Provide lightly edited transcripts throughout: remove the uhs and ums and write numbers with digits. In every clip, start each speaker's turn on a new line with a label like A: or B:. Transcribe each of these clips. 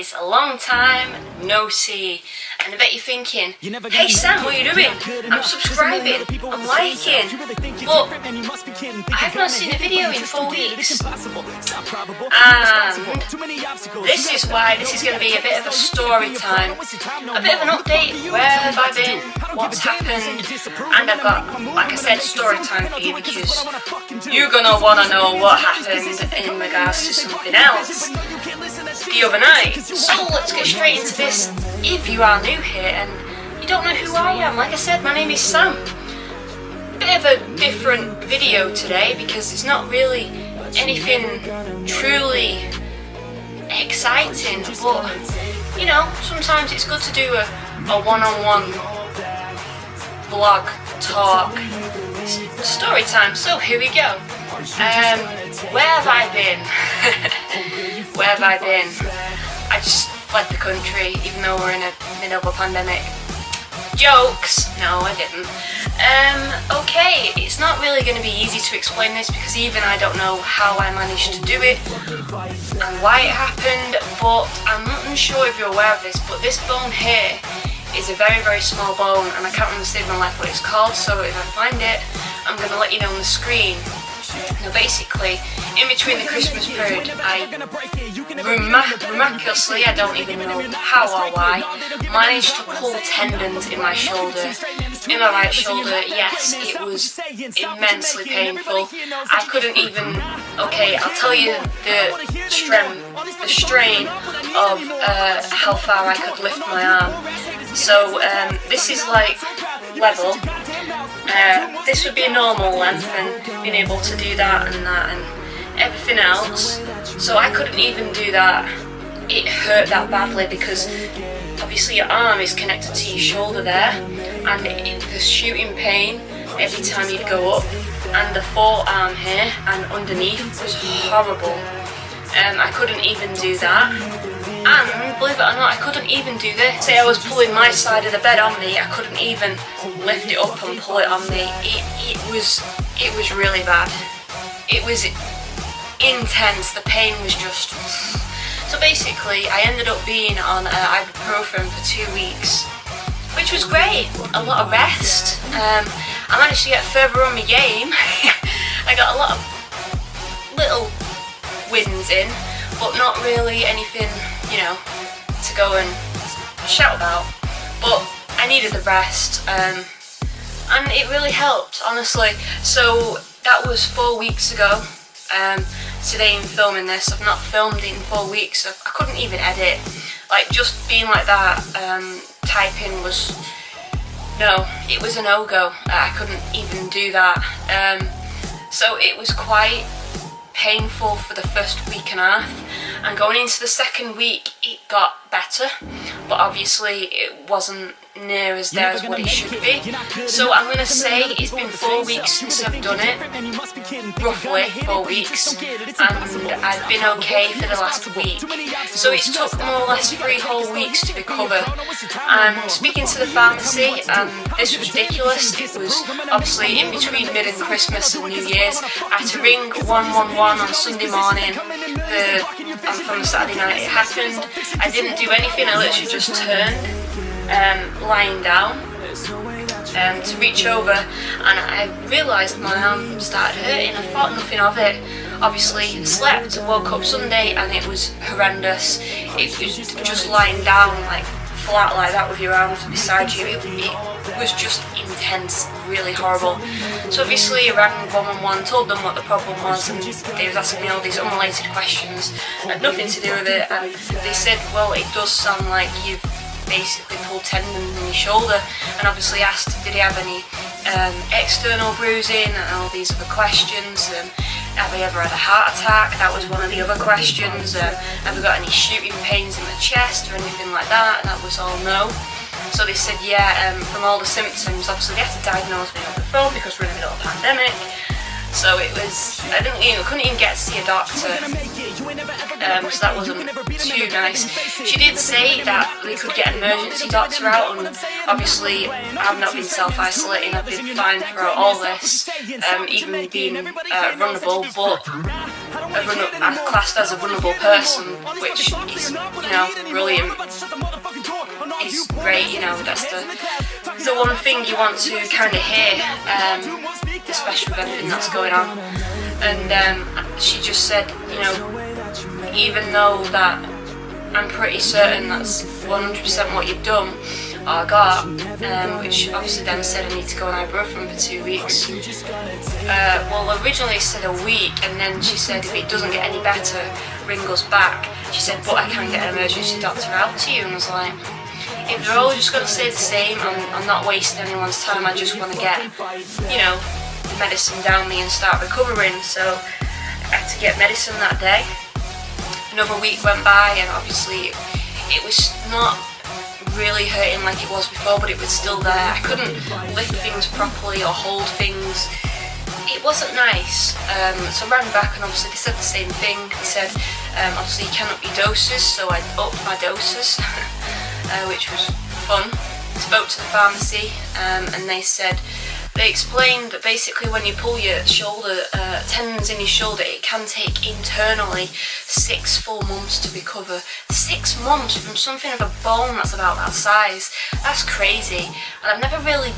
A: guys, a long time no see. And I bet you're thinking, hey Sam, what are you doing? I'm subscribing, I'm liking, but I've not seen a video in 4 weeks. And this is why this is going to be a bit of a story time, a bit of an update. Where have I been? What's happened? And I've got, like I said, story time for you because you're going to want to know what happened in regards to something else the other night. So let's get straight into this. If you are new here and you don't know who I am, like I said, my name is Sam. Bit of a different video today because it's not really anything truly exciting, but you know, sometimes it's good to do a one-on-one vlog, talk, story time. So here we go. Where have I been? Where have I been? I just left the country, even though we're in the middle of a pandemic. Jokes! No, I didn't. Okay, it's not really going to be easy to explain this because even I don't know how I managed to do it and why it happened, but I'm not unsure if you're aware of this, but this bone here is a very, very small bone and I can't remember save my life what it's called, so if I find it, I'm going to let you know on the screen. Now basically, in between the Christmas period, I miraculously, I don't even know how or why, managed to pull tendons in my shoulder, in my right shoulder. Yes, it was immensely painful. I couldn't even, okay, I'll tell you the strain of how far I could lift my arm. So this is like level. This would be a normal length and being able to do that and everything else. So I couldn't even do that. It hurt that badly because obviously your arm is connected to your shoulder there, and the shooting pain every time you'd go up, and the forearm here and underneath was horrible. I couldn't even do that. And believe it or not, I couldn't even do this. Say I was pulling my side of the bed on me, I couldn't even lift it up and pull it on me. It was really bad. It was intense. The pain was just. So basically, I ended up being on ibuprofen for 2 weeks, which was great. A lot of rest. I managed to get further on my game. I got a lot of little wins in, but not really anything, you know, to go and shout about. But I needed the rest, and it really helped, honestly. So that was 4 weeks ago. Today in filming this, I've not filmed in 4 weeks. I couldn't even edit. Like, just being like that, typing was, no, it was a no-go. I couldn't even do that. So it was quite painful for the first week and a half, and going into the second week it got better, but obviously it wasn't near as there as what it should be. So I'm going to say it's been 4 weeks since I've done it, roughly 4 weeks, and I've been okay for the last week. So it's took more or less 3 whole weeks to recover. And speaking to the pharmacy, this was ridiculous. It was obviously in between mid and Christmas and New Year's. I had to ring 111 on Sunday morning, and from Saturday night it happened. I didn't do anything, I literally just turned, lying down to reach over, and I realised my arm started hurting. I thought nothing of it. Obviously slept, woke up Sunday and it was horrendous. It was just lying down like flat like that with your arms beside you. It was just intense, really horrible. So obviously I rang 111, told them what the problem was, and they was asking me all these unrelated questions, had nothing to do with it, and they said, well, it does sound like you've basically pulled tendons in your shoulder, and obviously asked did he have any external bruising and all these other questions. Have I ever had a heart attack? That was one of the other questions. Have I got any shooting pains in the chest or anything like that? And that was all no. So they said, yeah, from all the symptoms, obviously they had to diagnose me on the phone because we're in the middle of a pandemic. So it was, couldn't even get to see a doctor, so that wasn't too nice. She did say that we could get an emergency doctor out, and obviously I've not been self-isolating, I've been fine throughout all this, even being vulnerable, but I'm classed as a vulnerable person, which is, you know, brilliant. It's great, you know, that's the one thing you want to kind of hear, especially with everything that's going on. And she just said, you know, even though that I'm pretty certain that's 100% what you've done or got, which obviously then said I need to go on ibuprofen for 2 weeks. Well, originally it said a week, and then she said if it doesn't get any better, ring us back. She said, but I can get an emergency doctor out to you. And I was like, if they're all just going to stay the same, I'm not wasting anyone's time. I just want to get, you know, the medicine down me and start recovering. So I had to get medicine that day. Another week went by, and obviously it was not really hurting like it was before, but it was still there. I couldn't lift things properly or hold things. It wasn't nice. So I ran back, and obviously they said the same thing. They said obviously you can up your doses, so I upped my doses, which was fun. Spoke to the pharmacy, and they explained that basically when you pull your shoulder, tendons in your shoulder, it can take internally 6 full months to recover. 6 months from something of a bone that's about that size. That's crazy. And I've never really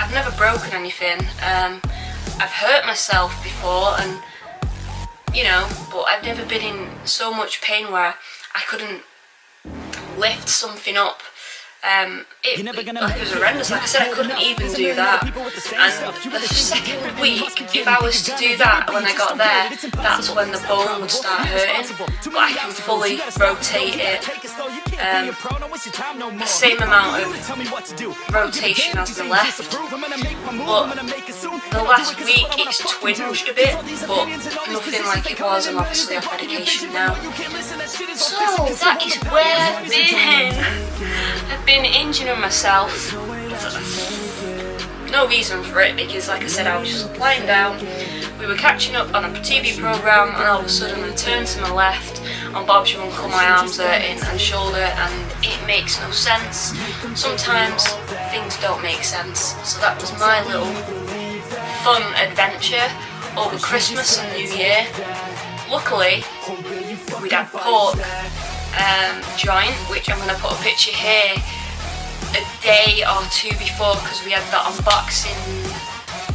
A: I've never broken anything. I've hurt myself before, and you know, but I've never been in so much pain where I couldn't lift something up. It was horrendous. Like I said, I couldn't even do that. And the second week, if I was to do that when I got there, that's when the bone would start hurting. But I can fully rotate it, the same amount of rotation as the left. But the last week it's twinged a bit, but nothing like it was. I'm obviously off medication now. So that is where I've been injuring myself. No reason for it, because like I said, I was just lying down. We were catching up on a TV programme, and all of a sudden I turned to my left, and Bob's your uncle, my arms hurting and shoulder, and it makes no sense. Sometimes things don't make sense. So that was my little fun adventure over Christmas and New Year. Luckily, we'd had pork joint, which I'm going to put a picture here, a day or two before, because we had that on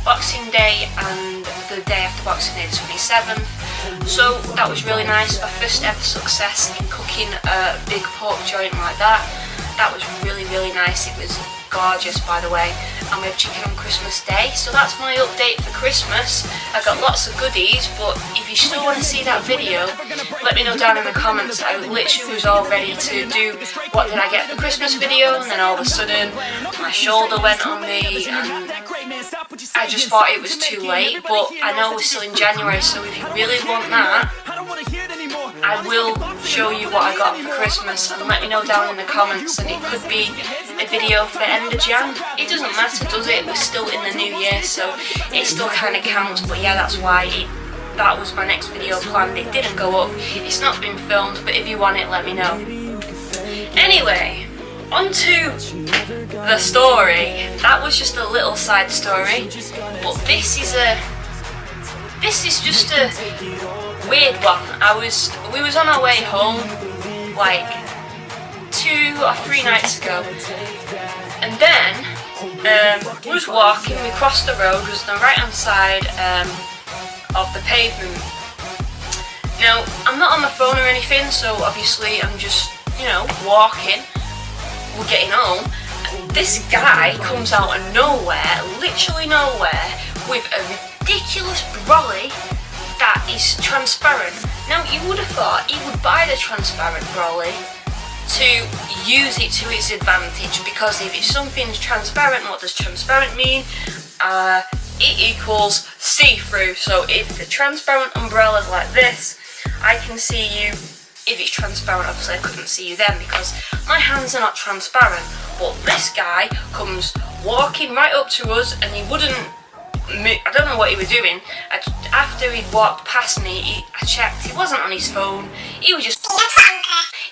A: Boxing Day and the day after Boxing Day, the 27th. So that was really nice. My first ever success in cooking a big pork joint like that. That was really, really nice. It was gorgeous, by the way. And we have chicken on Christmas Day. So that's my update for Christmas. I got lots of goodies, but if you still want to see that video, let me know down in the comments. I literally was all ready to do what did I get for Christmas video, and then all of a sudden my shoulder went on me, and I just thought it was too late. But I know we're still in January, so if you really want that, I will show you what I got for Christmas, and let me know down in the comments. And it could be a video for the end of Jan. It doesn't matter, does it? We're still in the new year, so it still kind of counts. But yeah, that's why that was my next video planned. It didn't go up. It's not been filmed, but if you want it, let me know. Anyway, on to the story. That was just a little side story, but this is just a weird one. We was on our way home like 2 or 3 nights ago, and then we was walking. We crossed the road. It was on the right hand side of the pavement. Now I'm not on my phone or anything, so obviously I'm just, you know, walking. We're getting home, and this guy comes out of nowhere, literally nowhere, with a ridiculous brolly that is transparent. Now you would have thought he would buy the transparent brolly to use it to its advantage, because if something's transparent, what does transparent mean? It equals see-through. So if the transparent umbrella's like this, I can see you. If it's transparent, obviously I couldn't see you then because my hands are not transparent. But this guy comes walking right up to us, and he wouldn't move. I don't know what he was doing. After he'd walked past me, I checked. He wasn't on his phone. He was just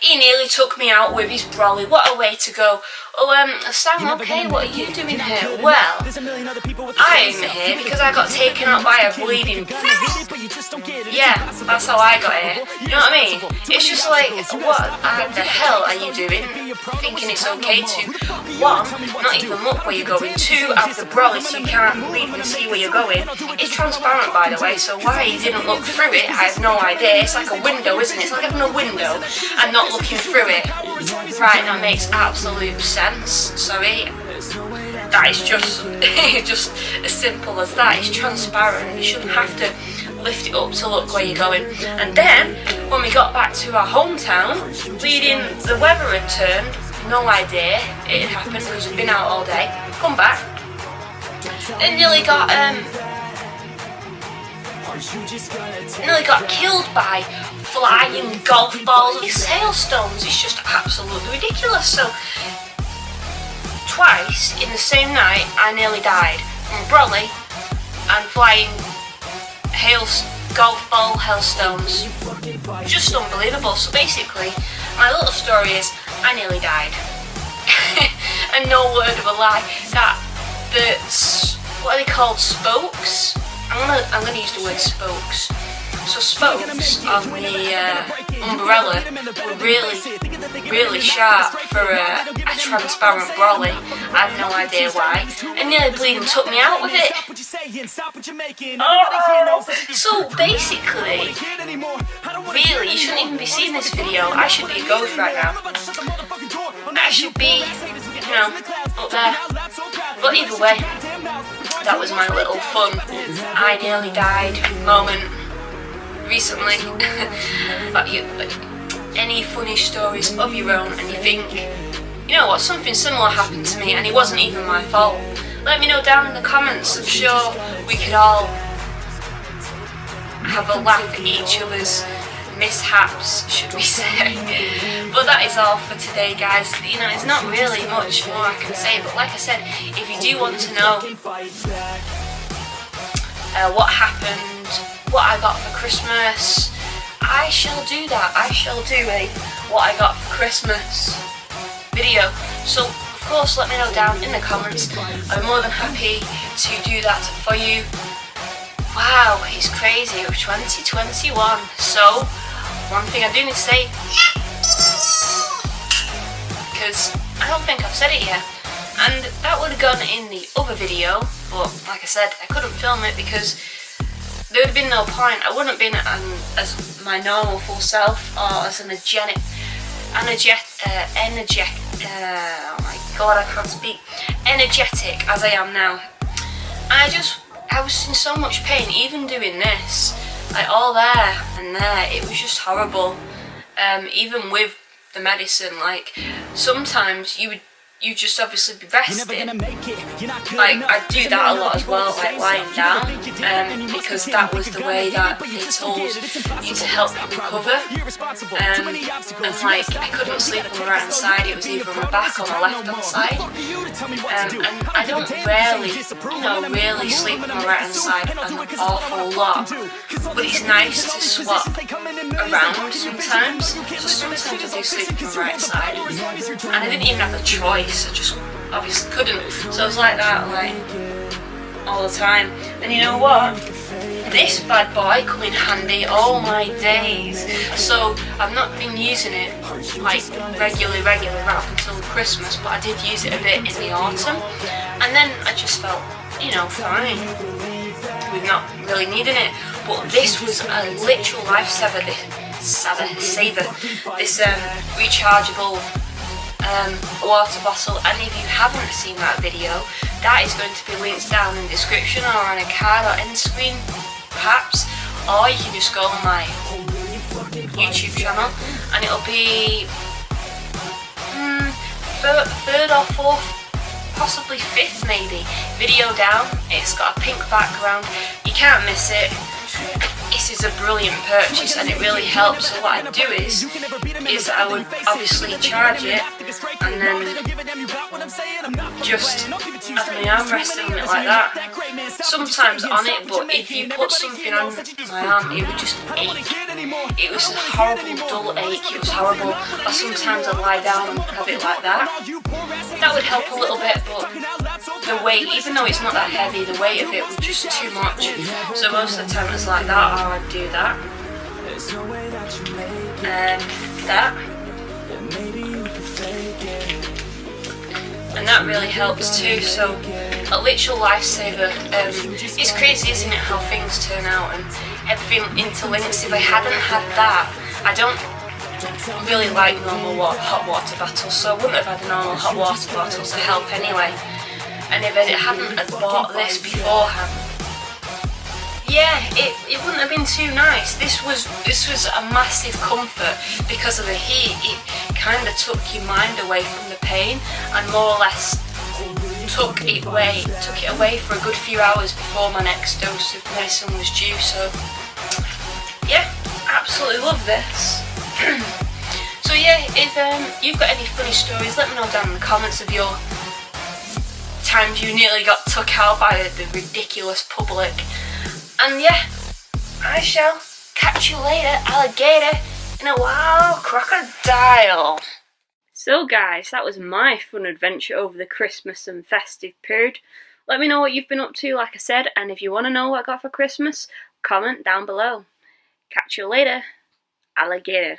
A: He nearly took me out with his brolly. What a way to go. Oh, Sam, okay, what are you doing here? Well, I'm here because I got taken out by a bleeding... Yeah, that's how I got here. You know what I mean? It's just like, what the hell are you doing? Thinking it's okay to, one, not even look where you're going, two, have the brolly so you can't bleed and see where you're going. It's transparent, by the way, so why you didn't look through it, I have no idea. It's like a window, isn't it? It's like having a window and not looking through it. Right, that makes absolute sense. Sorry. That is just as simple as that. It's transparent. You shouldn't have to lift it up to look where you're going. And then, when we got back to our hometown, the weather had turned. No idea it had happened because we've been out all day. Come back. And nearly got killed by flying golf balls with hailstones. It's just absolutely ridiculous. So, twice in the same night, I nearly died from brolly and flying golf ball hailstones. Just unbelievable. So basically, my little story is, I nearly died. And no word of a lie, that what are they called, spokes? I'm gonna use the word spokes. So spokes on the umbrella were really sharp for a transparent brolly. I have no idea why. And nearly bleeding took me out with it. Oh! So basically, really, you shouldn't even be seeing this video. I should be a ghost right now. I should be, you know, up there. But either way, that was my little fun I nearly died moment recently. But any funny stories of your own and you think, you know what, something similar happened to me and it wasn't even my fault, let me know down in the comments. I'm sure we could all have a laugh at each other's mishaps, should we say. But that is all for today, guys. You know, there's not really much more I can say, but like I said, if you do want to know what happened, what I got for Christmas, I shall do that. I shall do a what I got for Christmas video. So of course let me know down in the comments. I'm more than happy to do that for you. Wow, it's crazy, it was 2021. So one thing I do need to say, because I don't think I've said it yet, and that would have gone in the other video, but like I said, I couldn't film it because there would have been no point. I wouldn't have been as my normal full self, or as oh my god, I can't speak, energetic as I am now. I was in so much pain, even doing this, like all there and there, it was just horrible. Even with the medicine, like sometimes you just obviously be resting. Like I do that a lot as well, like lying down, because that was the way that they told you to help you recover. And like I couldn't sleep on the right hand side, it was either on my back or my left hand side. And I don't really sleep on the right hand side an awful lot, but it's nice to swap around sometimes. So sometimes I do sleep on the right side, and I didn't even have a choice. I just obviously couldn't, so I was like that, like all the time. And you know what? This bad boy come in handy all my days. So I've not been using it like regularly right up until Christmas, but I did use it a bit in the autumn, and then I just felt, you know, fine. We're not really needing it, but this was a literal lifesaver. This rechargeable water bottle. And if you haven't seen that video, that is going to be linked down in the description or on a card or end screen perhaps, or you can just go on my YouTube channel and it'll be third or fourth, possibly fifth maybe, video down. It's got a pink background, you can't miss it. This is a brilliant purchase and it really helps. So what I'd do is I would obviously charge it and then just have my arm resting on it like that. Sometimes on it, but if you put something on my arm, it would just ache. it was a horrible dull ache, it was horrible. Or sometimes I'd lie down and have it like that. That would help a little bit, but the weight, even though it's not that heavy, the weight of it was just too much. So most of the time it's like that, or I'd do that. That. And that really helps too, so a literal lifesaver. It's crazy, isn't it, how things turn out and everything interlinks. If I hadn't had that, I don't really like normal hot water bottles, so I wouldn't have had a normal hot water bottle to help anyway. And if I hadn't had bought this beforehand, yeah, it wouldn't have been too nice. This was a massive comfort because of the heat. It kind of took your mind away from the pain and more or less took it away for a good few hours before my next dose of medicine was due. So yeah, absolutely love this. So yeah, if you've got any funny stories, let me know down in the comments of your times you nearly got took out by the ridiculous public. And yeah, I shall catch you later, alligator, in a wild crocodile. So guys, that was my fun adventure over the Christmas and festive period. Let me know what you've been up to, like I said, and if you want to know what I got for Christmas, comment down below. Catch you later, alligator.